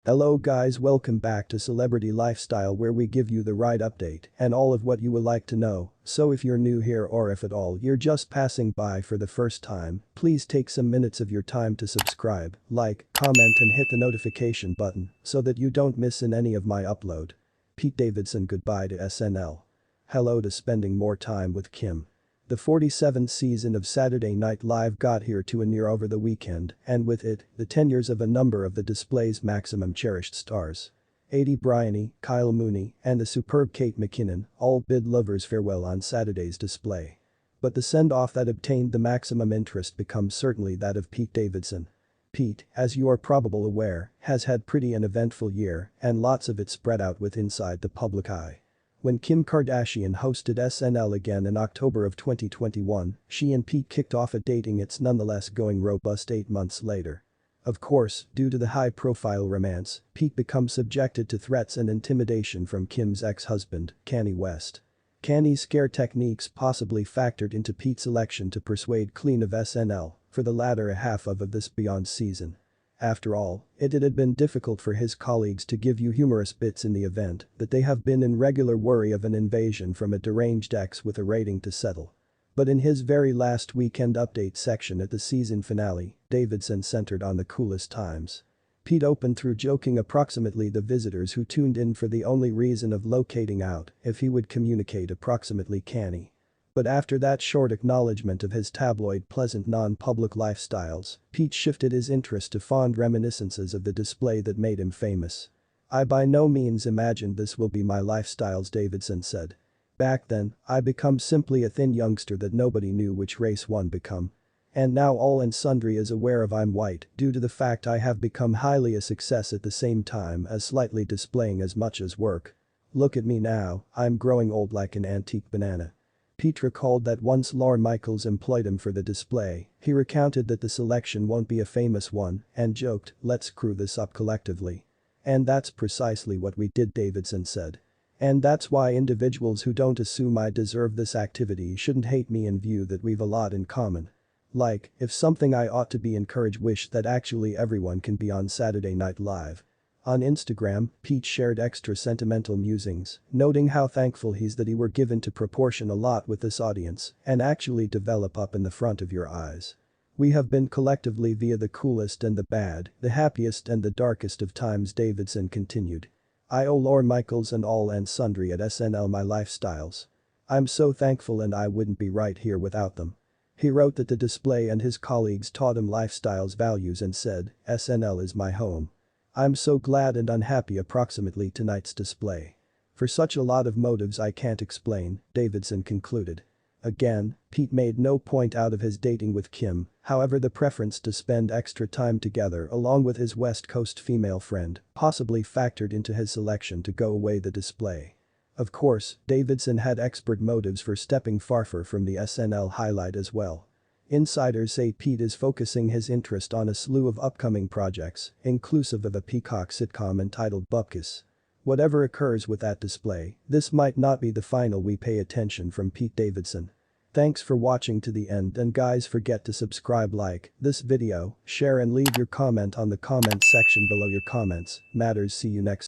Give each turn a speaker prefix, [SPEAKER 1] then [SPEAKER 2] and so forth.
[SPEAKER 1] Hello guys, welcome back to Celebrity Lifestyle, where we give you the right update and all of what you would like to know. So if you're new here, or if at all you're just passing by for the first time, please take some minutes of your time to subscribe, like, comment and hit the notification button so that you don't miss in any of my upload. Pete Davidson goodbye to SNL. Hello to spending more time with Kim. The 47th season of Saturday Night Live got here to a near over the weekend, and with it, the tenures of a number of the display's maximum cherished stars. Aidy Bryony, Kyle Mooney, and the superb Kate McKinnon all bid lovers farewell on Saturday's display. But the send-off that obtained the maximum interest becomes certainly that of Pete Davidson. Pete, as you are probably aware, has had pretty an eventful year, and lots of it spread out with inside the public eye. When Kim Kardashian hosted SNL again in October of 2021, she and Pete kicked off a dating it's nonetheless going robust 8 months later. Of course, due to the high-profile romance, Pete becomes subjected to threats and intimidation from Kim's ex-husband, Kanye West. Kanye's scare techniques possibly factored into Pete's election to persuade clean of SNL for the latter half of this Beyond season. After all, it had been difficult for his colleagues to give you humorous bits in the event that they have been in regular worry of an invasion from a deranged ex with a rating to settle. But in his very last weekend update section at the season finale, Davidson centered on the coolest times. Pete opened through joking approximately the visitors who tuned in for the only reason of locating out if he would communicate approximately Kanye. But after that short acknowledgement of his tabloid pleasant non-public lifestyles, Pete shifted his interest to fond reminiscences of the display that made him famous. "I by no means imagined this will be my lifestyles," Davidson said. "Back then, I become simply a thin youngster that nobody knew which race one become. And now all and sundry is aware of I'm white due to the fact I have become highly a success at the same time as slightly displaying as much as work. Look at me now, I'm growing old like an antique banana." Pete recalled that once Lorne Michaels employed him for the display, he recounted that the selection won't be a famous one and joked, "Let's screw this up collectively." "And that's precisely what we did," Davidson said. "And that's why individuals who don't assume I deserve this activity shouldn't hate me and view that we've a lot in common. Like, if something I ought to be encouraged wish that actually everyone can be on Saturday Night Live." On Instagram, Pete shared extra sentimental musings, noting how thankful he's that he were given to proportion a lot with this audience and actually develop up in the front of your eyes. "We have been collectively via the coolest and the bad, the happiest and the darkest of times," Davidson continued. "I owe Lorne Michaels and all and sundry at SNL my lifestyles. I'm so thankful and I wouldn't be right here without them." He wrote that the display and his colleagues taught him lifestyles values and said, "SNL is my home. I'm so glad and unhappy approximately tonight's display. For such a lot of motives I can't explain," Davidson concluded. Again, Pete made no point out of his dating with Kim, however the preference to spend extra time together along with his West Coast female friend possibly factored into his selection to go away the display. Of course, Davidson had expert motives for stepping farther from the SNL highlight as well. Insiders say Pete is focusing his interest on a slew of upcoming projects, inclusive of a Peacock sitcom entitled Bupkis. Whatever occurs with that display, this might not be the final we pay attention from Pete Davidson. Thanks for watching to the end, and guys, forget to subscribe, like this video, share and leave your comment on the comment section below. Your comments matters. See you next